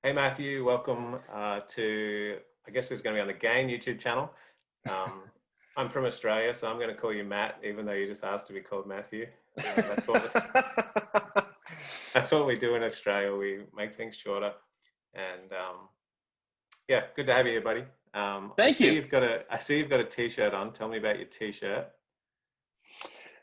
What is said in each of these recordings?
Hey Matthew, welcome to, I guess it's going to be on the Gain YouTube channel. Um, I'm from Australia, so I'm going to call you Matt, even though you just asked to be called Matthew. That's what that's what we do in Australia. We make things shorter, and yeah, good to have you here, buddy. I Thank see you. you've got a T-shirt on. Tell me about your T-shirt.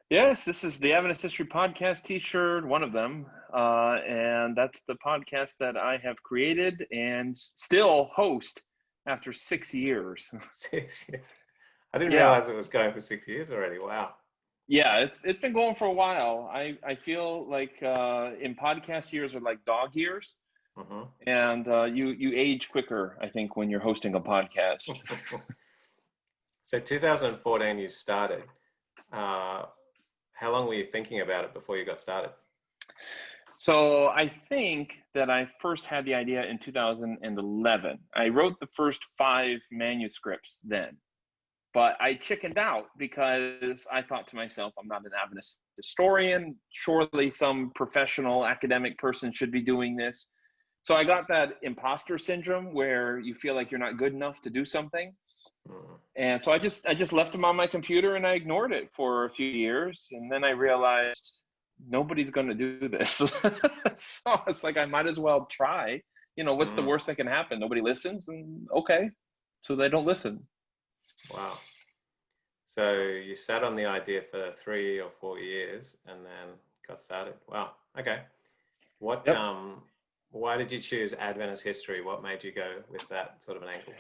Yes, this is the Adventist History podcast T-shirt, one of them, and that's the podcast that I have created and still host after 6 years. 6 years. I didn't Yeah, realize it was going for 6 years already. Wow. yeah, it's been going for a while. I feel like in podcast years are like dog years, hmm and you age quicker, I think, when you're hosting a podcast. So 2014, you started. Uh, how long were you thinking about it before you got started? So I think that I first had the idea in 2011. I wrote the first 5 manuscripts then, but I chickened out because I thought to myself, I'm not an Adventist historian. Surely some professional academic person should be doing this. So I got that imposter syndrome where you feel like you're not good enough to do something. Mm. And so I just left them on my computer and I ignored it for a few years. And then I realized nobody's going to do this. So it's like, I might as well try. What's the Mm. worst that can happen? Nobody listens, and okay. So they don't listen. Wow. So you sat on the idea for 3 or 4 years and then got started. Wow. Okay. What Yep. why did you choose Adventist history? What made you go with that sort of an angle?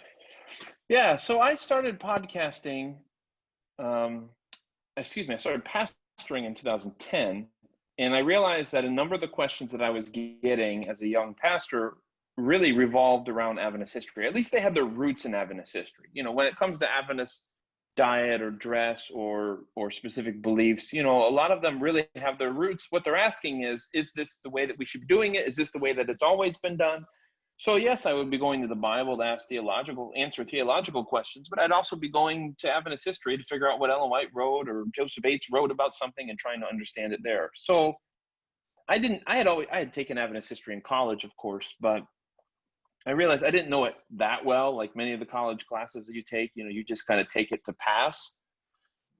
Yeah. So I started podcasting. I started pastoring in 2010, and I realized that a number of the questions that I was getting as a young pastor really revolved around Adventist history. At least they had their roots in Adventist history. When it comes to Adventist diet or dress or specific beliefs, a lot of them really have their roots. What they're asking is this the way that we should be doing it? Is this the way that it's always been done? So yes, I would be going to the Bible to answer theological questions, but I'd also be going to Adventist history to figure out what Ellen White wrote or Joseph Bates wrote about something and trying to understand it there. So I had taken Adventist history in college, of course, but I realized I didn't know it that well. Like many of the college classes that you take, you just kind of take it to pass.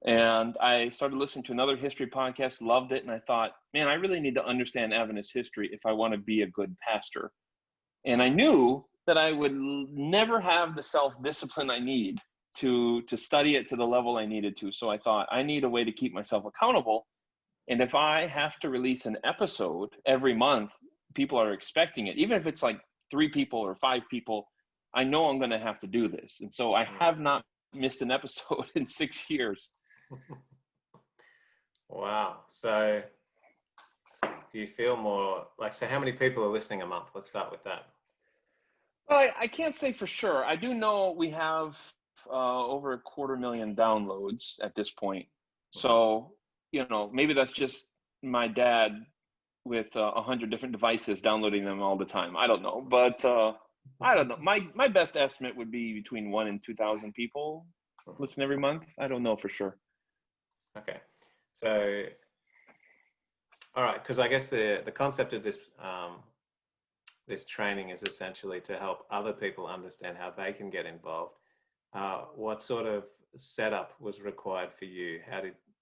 And I started listening to another history podcast, loved it, and I thought, man, I really need to understand Adventist history if I want to be a good pastor. And I knew that I would never have the self-discipline I need to study it to the level I needed to. So I thought, I need a way to keep myself accountable. And if I have to release an episode every month, people are expecting it. Even if it's like 3 people or 5 people, I know I'm going to have to do this. And so I Mm. have not missed an episode in 6 years. Wow. So do you feel more like, so how many people are listening a month? Let's start with that. Well, I can't say for sure. I do know we have over 250,000 downloads at this point. hmm So, maybe that's just my dad with 100 different devices downloading them all the time. I don't know, but I don't know. My best estimate would be between 1 and 2,000 people hmm listen every month. I don't know for sure. Okay. So, all right, because I guess the concept of this training is essentially to help other people understand how they can get involved. What sort of setup was required for you?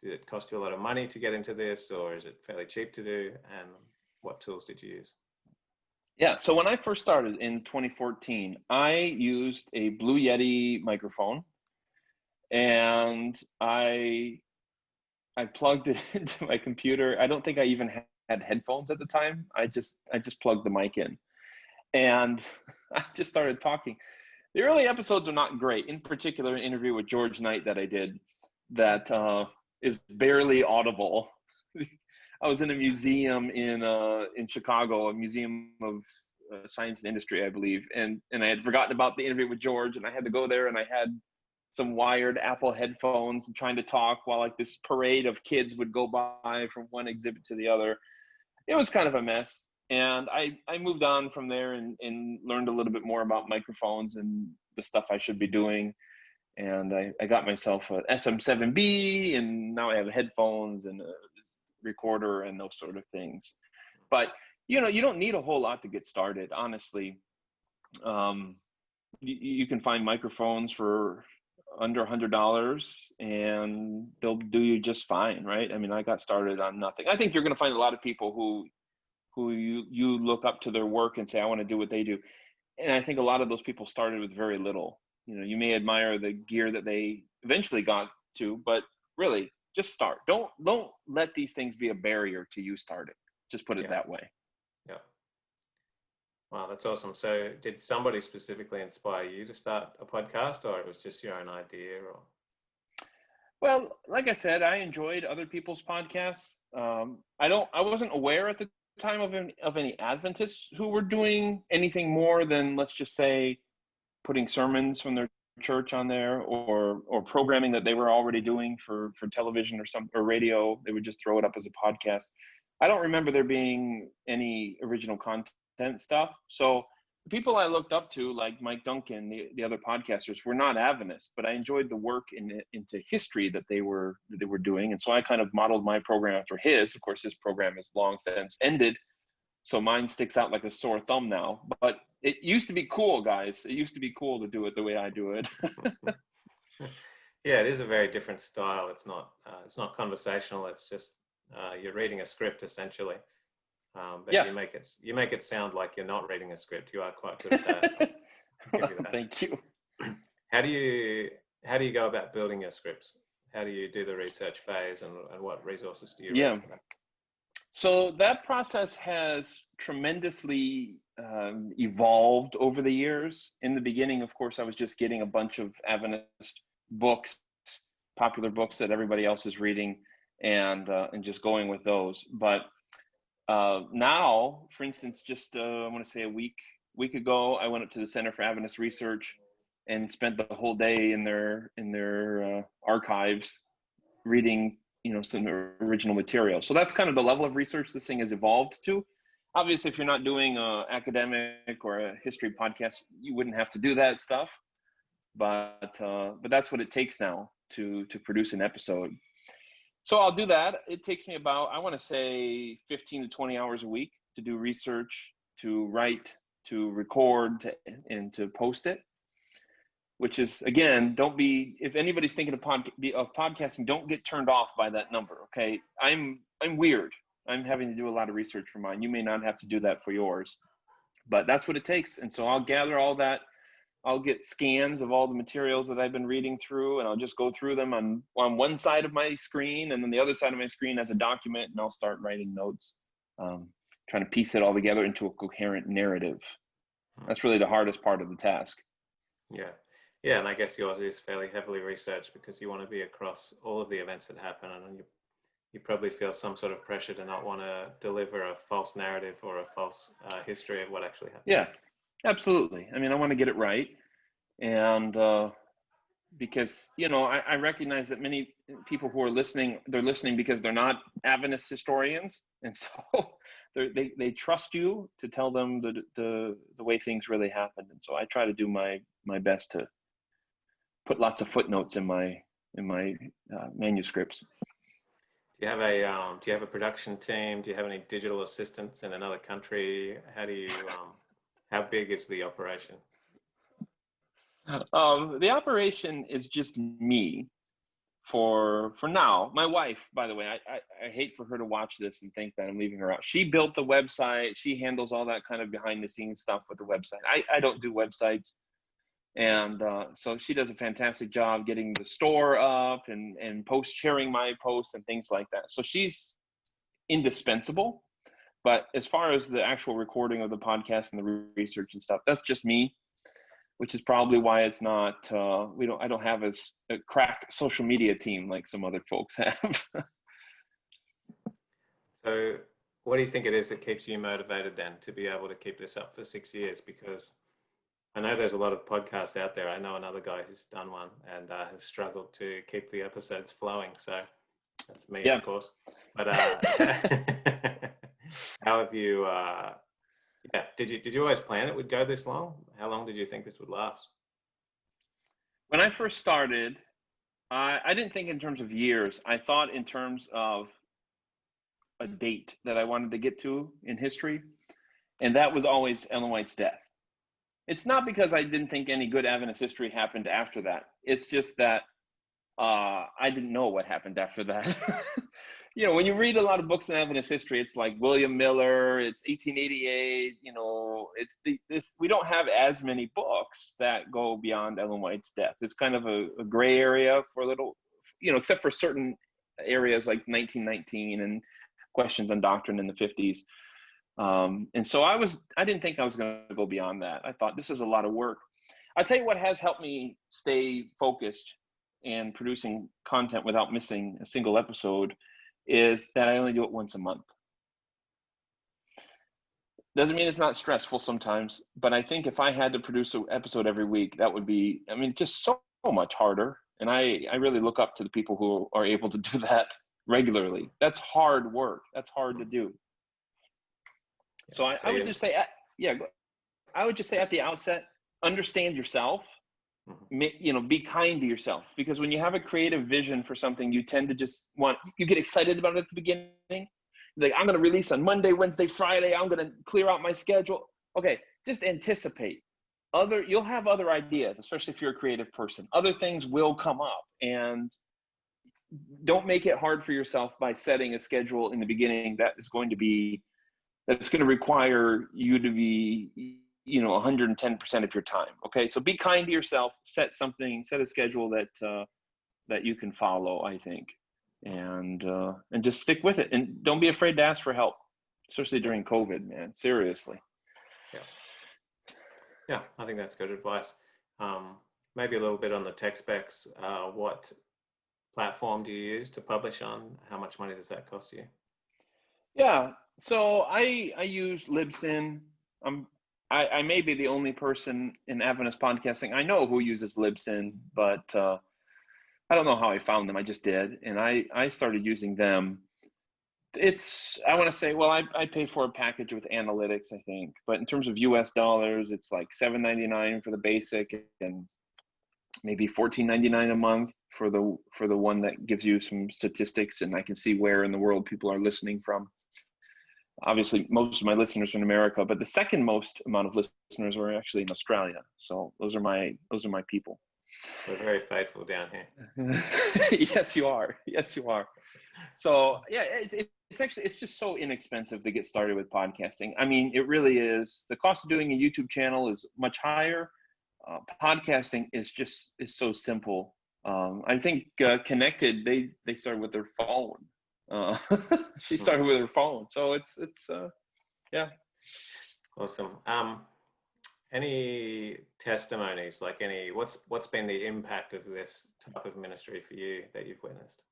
Did it cost you a lot of money to get into this, or is it fairly cheap to do? And what tools did you use? Yeah. So when I first started in 2014, I used a Blue Yeti microphone, and I plugged it into my computer. I don't think I even had headphones at the time. I just plugged the mic in, and I just started talking. The early episodes are not great. In particular, an interview with George Knight that I did that is barely audible. I was in a museum in Chicago, a museum of science and industry, I believe, and I had forgotten about the interview with George, and I had to go there, and I had some wired Apple headphones and trying to talk while like this parade of kids would go by from one exhibit to the other. It was kind of a mess. And I moved on from there and learned a little bit more about microphones and the stuff I should be doing. And I got myself an SM7B, and now I have headphones and a recorder and those sort of things. But you don't need a whole lot to get started, honestly. You can find microphones for under $100 and they'll do you just fine, right? I mean, I got started on nothing. I think you're going to find a lot of people who you look up to their work and say, I want to do what they do. And I think a lot of those people started with very little. You know, you may admire the gear that they eventually got to, but really just start. Don't let these things be a barrier to you starting. Just put it Yeah. that way. Yeah. Wow, that's awesome. So did somebody specifically inspire you to start a podcast, or it was just your own idea? Or Well, like I said, I enjoyed other people's podcasts. I wasn't aware at the time of any Adventists who were doing anything more than, let's just say, putting sermons from their church on there, or programming that they were already doing for television or radio. They would just throw it up as a podcast. I don't remember there being any original content stuff. So the people I looked up to, like Mike Duncan, the other podcasters, were not Adventists, but I enjoyed the work into history that they were doing, and so I kind of modeled my program after his. Of course, his program has long since ended, so mine sticks out like a sore thumb now. But it used to be cool, guys. It used to be cool to do it the way I do it. yeah, it is a very different style. It's not conversational. It's just you're reading a script essentially, but Yeah. you make it sound like you're not reading a script. You are quite good at that. I'll give you that. Thank you. How do you go about building your scripts? How do you do the research phase, and what resources do you read for that? So that process has tremendously evolved over the years. In the beginning, of course, I was just getting a bunch of Adventist books, popular books that everybody else is reading, and just going with those. But now, for instance, just I want to say a week ago, I went up to the Center for Adventist Research and spent the whole day in their archives reading, some original material. So that's kind of the level of research this thing has evolved to. Obviously, if you're not doing an academic or a history podcast, you wouldn't have to do that stuff. But that's what it takes now to produce an episode. So I'll do that. It takes me about, I want to say, 15 to 20 hours a week to do research, to write, to record, and to post it. Which is, again, if anybody's thinking of podcasting, don't get turned off by that number, okay? I'm weird. I'm having to do a lot of research for mine. You may not have to do that for yours, but that's what it takes. And so I'll gather all that. I'll get scans of all the materials that I've been reading through, and I'll just go through them on one side of my screen, and then the other side of my screen as a document, and I'll start writing notes, trying to piece it all together into a coherent narrative. That's really the hardest part of the task. Yeah. Yeah, and I guess yours is fairly heavily researched because you want to be across all of the events that happen, and you probably feel some sort of pressure to not want to deliver a false narrative or a false history of what actually happened. Yeah, absolutely. I mean, I want to get it right, and because I recognize that many people who are listening, they're listening because they're not Adventist historians, and so they trust you to tell them the way things really happened, and so I try to do my best to put lots of footnotes in my manuscripts. Do you have a production team? Do you have any digital assistants in another country? How big is the operation? The operation is just me for now. My wife, by the way, I hate for her to watch this and think that I'm leaving her out. She built the website. She handles all that kind of behind the scenes stuff with the website. I don't do websites. And so she does a fantastic job getting the store up and sharing my posts and things like that. So she's indispensable. But as far as the actual recording of the podcast and the research and stuff, that's just me, which is probably why it's not, I don't have as a crack social media team like some other folks have. So what do you think it is that keeps you motivated then to be able to keep this up for 6 years? Because I know there's a lot of podcasts out there. I know another guy who's done one and has struggled to keep the episodes flowing. So that's me, of course. But how have you? Did you always plan it would go this long? How long did you think this would last? When I first started, I didn't think in terms of years. I thought in terms of a date that I wanted to get to in history, and that was always Ellen White's death. It's not because I didn't think any good Adventist history happened after that. It's just that I didn't know what happened after that. You know, when you read a lot of books in Adventist history, it's like William Miller, it's 1888, you know, it's this, we don't have as many books that go beyond Ellen White's death. It's kind of a gray area for a little, you know, except for certain areas like 1919 and questions on doctrine in the 50s. And so I didn't think I was going to go beyond that. I thought this is a lot of work. I'll tell you what has helped me stay focused and producing content without missing a single episode is that I only do it once a month. Doesn't mean it's not stressful sometimes, but I think if I had to produce an episode every week, that would be, I mean, just so much harder. And I really look up to the people who are able to do that regularly. That's hard work. That's hard to do. So I would just say, I would just say at the outset, understand yourself. You know, be kind to yourself, because when you have a creative vision for something, you tend to just you get excited about it at the beginning. Like, I'm going to release on Monday, Wednesday, Friday. I'm going to clear out my schedule. Okay, just anticipate. You'll have other ideas, especially if you're a creative person. Other things will come up, and don't make it hard for yourself by setting a schedule in the beginning that's going to require you to be, you know, 110% of your time. Okay, so be kind to yourself. Set a schedule that you can follow, I think, and just stick with it. And don't be afraid to ask for help, especially during COVID, man. Seriously. Yeah, I think that's good advice. Maybe a little bit on the tech specs. What platform do you use to publish on? How much money does that cost you? Yeah, so I use Libsyn. I may be the only person in Adventist podcasting I know who uses Libsyn, but I don't know how I found them. I just did, and I started using them. I want to say, well, I pay for a package with analytics, I think, but in terms of US dollars, it's like $7.99 for the basic and maybe $14.99 a month for the one that gives you some statistics, and I can see where in the world people are listening from. Obviously, most of my listeners are in America, but the second most amount of listeners are actually in Australia. So those are my people. We're very faithful down here. Yes, you are. Yes, you are. So yeah, it's just so inexpensive to get started with podcasting. I mean, it really is. The cost of doing a YouTube channel is much higher. Podcasting is so simple. I think Connected, they started with their phone. She started with her phone, so it's yeah. Awesome. Any testimonies, like what's been the impact of this type of ministry for you that you've witnessed?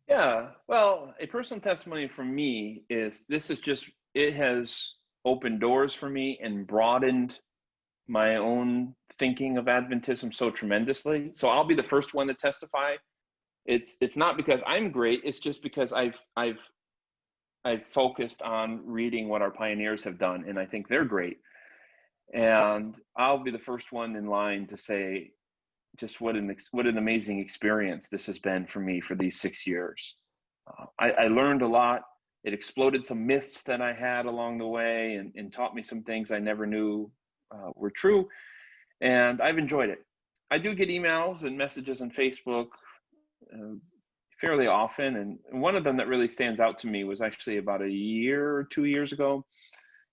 Yeah, well, a personal testimony from me is it has opened doors for me and broadened my own thinking of Adventism so tremendously. So I'll be the first one to testify. It's not because I'm great. It's just because I've focused on reading what our pioneers have done, and I think they're great. And I'll be the first one in line to say just what an amazing experience this has been for me for these 6 years. I learned a lot. It exploded some myths that I had along the way, and taught me some things I never knew were true. And I've enjoyed it. I do get emails and messages on Facebook fairly often, and one of them that really stands out to me was actually about a year or 2 years ago.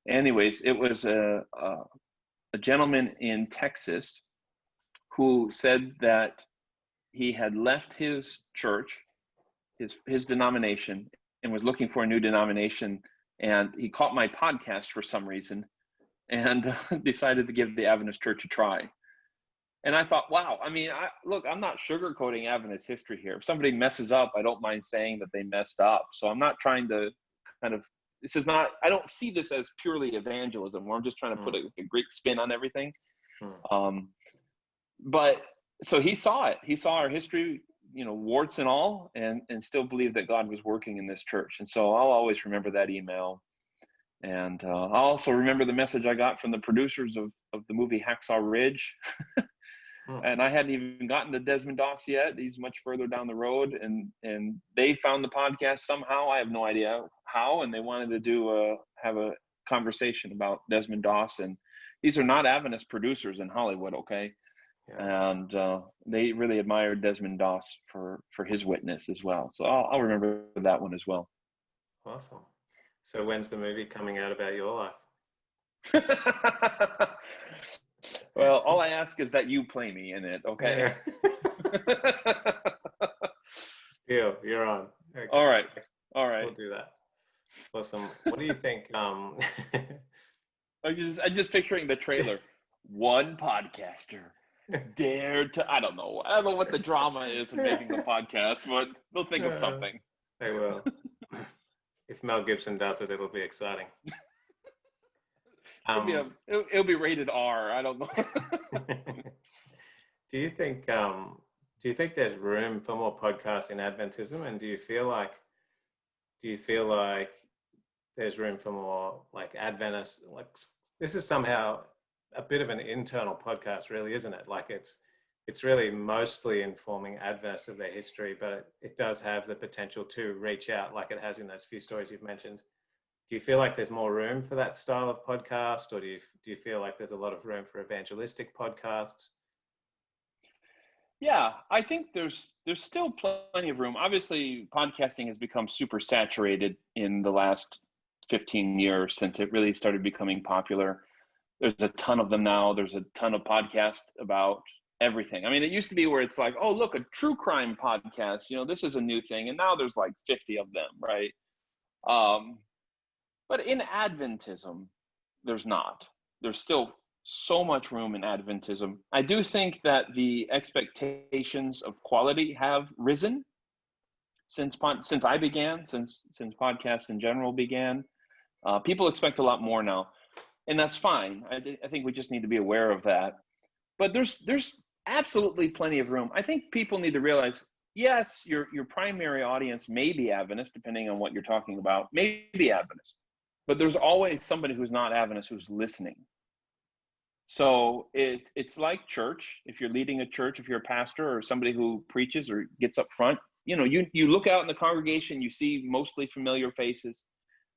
Anyways, it was a gentleman in Texas who said that he had left his church, his denomination, and was looking for a new denomination, and he caught my podcast for some reason and decided to give the Adventist Church a try. And I thought, wow, I mean, look, I'm not sugarcoating Adventist history here. If somebody messes up, I don't mind saying that they messed up. So I'm not trying to I don't see this as purely evangelism, where I'm just trying to put a great spin on everything. But so he saw it. He saw our history, you know, warts and all, and still believed that God was working in this church. And so I'll always remember that email. And I'll also remember the message I got from the producers of the movie Hacksaw Ridge. And I hadn't even gotten to Desmond Doss yet. He's much further down the road, and they found the podcast somehow. I have no idea how, and they wanted to have a conversation about Desmond Doss and these are not Adventist producers in Hollywood, okay? Yeah. And they really admired Desmond Doss for his witness as well. So I'll remember that one as well. Awesome. So when's the movie coming out about your life? Well, all I ask is that you play me in it, okay? Yeah. Deal, you're on. Okay. All right. We'll do that. Awesome. What do you think? I'm just picturing the trailer. One podcaster dared to, I don't know what the drama is in making the podcast, but they'll think of something. They will. If Mel Gibson does it, it'll be exciting. It'll be rated R. I don't know. Do you think there's room for more podcasts in Adventism, and do you feel like there's room for more like Adventist, like this is somehow a bit of an internal podcast, really, isn't it? Like it's really mostly informing Adventists of their history, but it does have the potential to reach out like it has in those few stories you've mentioned. Do you feel like there's more room for that style of podcast, or do you feel like there's a lot of room for evangelistic podcasts? Yeah, I think there's still plenty of room. Obviously, podcasting has become super saturated in the last 15 years since it really started becoming popular. There's a ton of them now. There's a ton of podcasts about everything. I mean, it used to be where it's like, oh, look, a true crime podcast, this is a new thing. And now there's like 50 of them, right? But in Adventism, there's not. There's still so much room in Adventism. I do think that the expectations of quality have risen since I began, since podcasts in general began. People expect a lot more now, and that's fine. I think we just need to be aware of that. But there's absolutely plenty of room. I think people need to realize, yes, your primary audience may be Adventist, depending on what you're talking about, may be Adventist. But there's always somebody who's not Adventist who's listening. So it's like church. If you're leading a church, if you're a pastor or somebody who preaches or gets up front, you look out in the congregation, you see mostly familiar faces,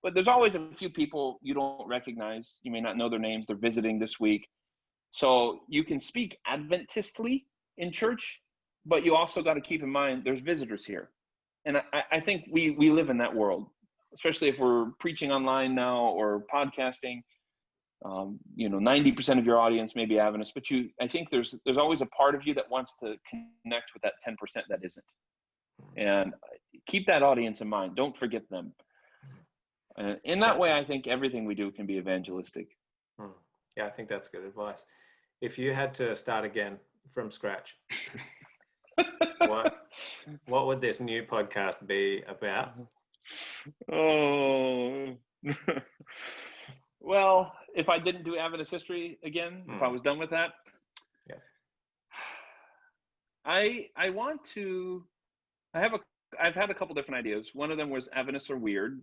but there's always a few people you don't recognize. You may not know their names. They're visiting this week. So you can speak Adventistly in church, but you also got to keep in mind there's visitors here. And I think we live in that world, especially if we're preaching online now or podcasting. 90% of your audience may be Adventist, but I think there's always a part of you that wants to connect with that 10% that isn't. And keep that audience in mind. Don't forget them. In that way, I think everything we do can be evangelistic. Yeah, I think that's good advice. If you had to start again from scratch, what would this new podcast be about? Oh, well, if I didn't do Adventist history again, if I was done with that, yeah, I've had a couple different ideas. One of them was Adventists are weird,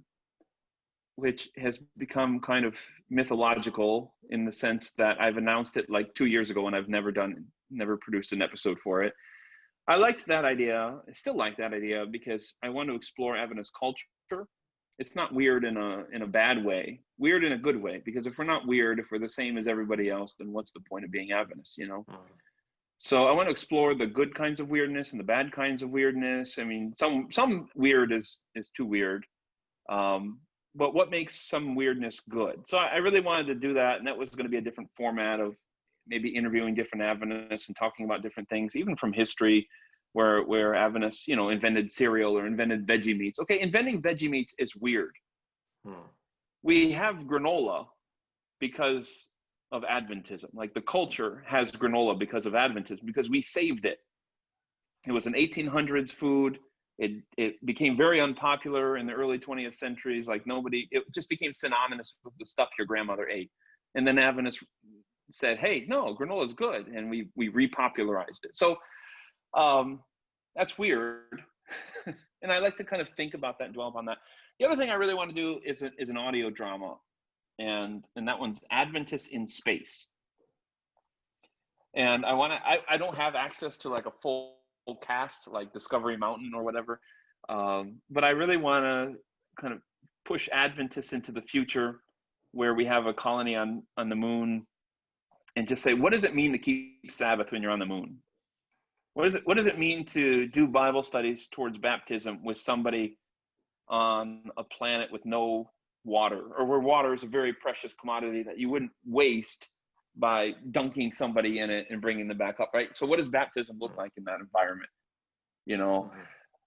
which has become kind of mythological in the sense that I've announced it like 2 years ago and I've never produced an episode for it. I liked that idea. I still like that idea because I want to explore Adventist culture. It's not weird in a bad way, weird in a good way, because if we're not weird, if we're the same as everybody else, then what's the point of being Adventist, So I want to explore the good kinds of weirdness and the bad kinds of weirdness. I mean, some weird is too weird. But what makes some weirdness good? So I really wanted to do that, and that was going to be a different format of maybe interviewing different Adventists and talking about different things, even from history, where Adventists, invented cereal or invented veggie meats. Okay, inventing veggie meats is weird. We have granola because of Adventism. Like the culture has granola because of Adventism, because we saved it. It was an 1800s food. It became very unpopular in the early 20th centuries. Like it just became synonymous with the stuff your grandmother ate. And then Adventists said, hey, no, granola is good. And we repopularized it. So that's weird. And I like to kind of think about that and dwell upon that. The other thing I really want to do is an audio drama. And that one's Adventists in Space. And I don't have access to like a full cast like Discovery Mountain or whatever. But I really want to kind of push Adventists into the future where we have a colony on the moon and just say, what does it mean to keep Sabbath when you're on the moon? What does it mean to do Bible studies towards baptism with somebody on a planet with no water, or where water is a very precious commodity that you wouldn't waste by dunking somebody in it and bringing them back up, right? So what does baptism look like in that environment? You know,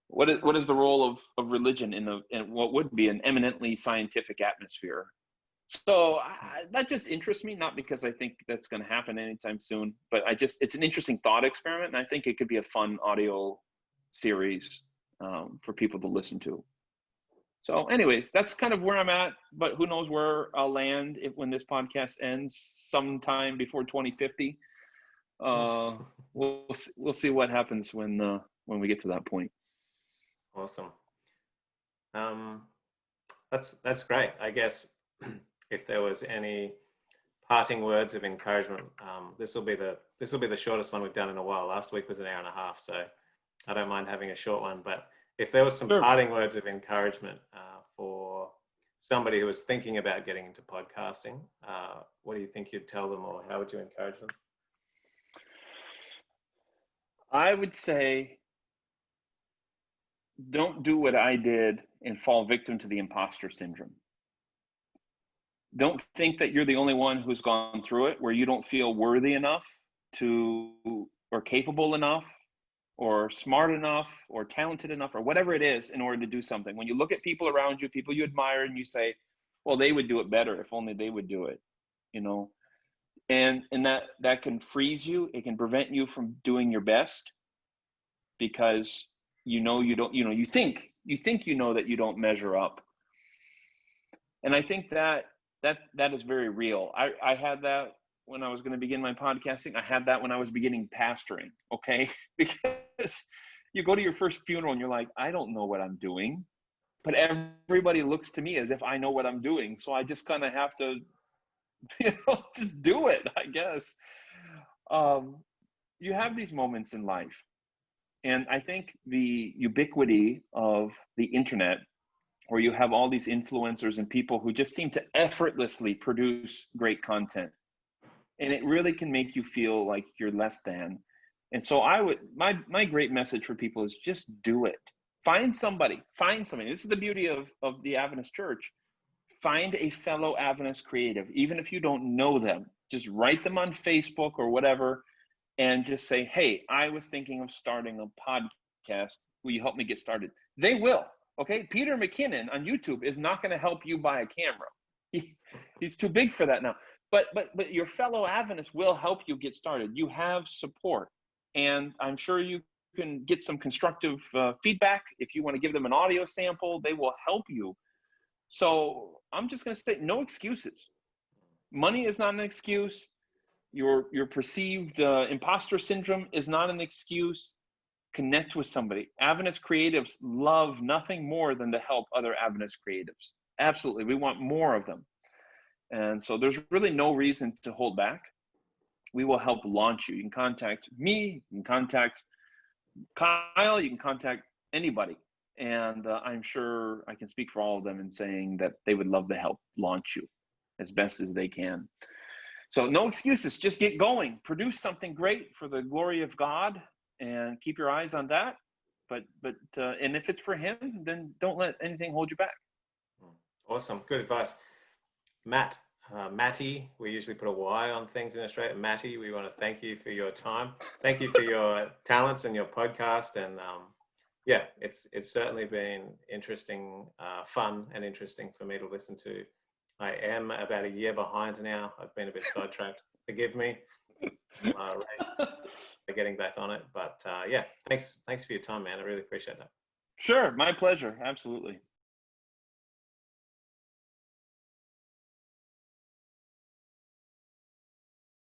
what is the role of religion in what would be an eminently scientific atmosphere? So that just interests me, not because I think that's going to happen anytime soon, but it's an interesting thought experiment, and I think it could be a fun audio series for people to listen to. So anyways, that's kind of where I'm at, but who knows where I'll land when this podcast ends sometime before 2050. We'll see what happens when we get to that point. Awesome. That's great. I guess if there was any parting words of encouragement, this will be the shortest one we've done in a while. Last week was an hour and a half, so I don't mind having a short one. But if there was some parting words of encouragement for somebody who was thinking about getting into podcasting, what do you think you'd tell them, or how would you encourage them? I would say, don't do what I did and fall victim to the imposter syndrome. Don't think that you're the only one who's gone through it, where you don't feel worthy enough or capable enough, or smart enough, or talented enough, or whatever it is, in order to do something. When you look at people around you, people you admire, and you say, well, they would do it better if only they would do it, you know? And that can freeze you. It can prevent you from doing your best, because you think you know that you don't measure up. And I think that is very real. I had that when I was going to begin my podcasting. I had that when I was beginning pastoring, okay? Because you go to your first funeral and you're like, I don't know what I'm doing, but everybody looks to me as if I know what I'm doing. So I just kind of have to, just do it, I guess. You have these moments in life. And I think the ubiquity of the internet, where you have all these influencers and people who just seem to effortlessly produce great content, and it really can make you feel like you're less than. And so my great message for people is just do it. Find somebody. This is the beauty of the Adventist Church. Find a fellow Adventist creative, even if you don't know them. Just write them on Facebook or whatever, and just say, hey, I was thinking of starting a podcast. Will you help me get started? They will. Okay, Peter McKinnon on YouTube is not going to help you buy a camera. He's too big for that now. But your fellow Adventists will help you get started. You have support, and I'm sure you can get some constructive feedback. If you want to give them an audio sample, they will help you. So I'm just going to say, no excuses. Money is not an excuse. Your perceived imposter syndrome is not an excuse. Connect with somebody. Adventist creatives love nothing more than to help other Adventist creatives. Absolutely. We want more of them. And so there's really no reason to hold back. We will help launch you. You can contact me, you can contact Kyle, you can contact anybody. And I'm sure I can speak for all of them in saying that they would love to help launch you as best as they can. So no excuses, just get going. Produce something great for the glory of God, and keep your eyes on that. But and if it's for him, then don't let anything hold you back. Awesome. Good advice. Matty, we usually put a Y on things in Australia. Matty, we want to thank you for your time. Thank you for your talents and your podcast. And it's certainly been interesting, fun and interesting for me to listen to. I am about a year behind now. I've been a bit sidetracked. Forgive me. Getting back on it, but thanks for your time, man. I really appreciate that. Sure, my pleasure. Absolutely.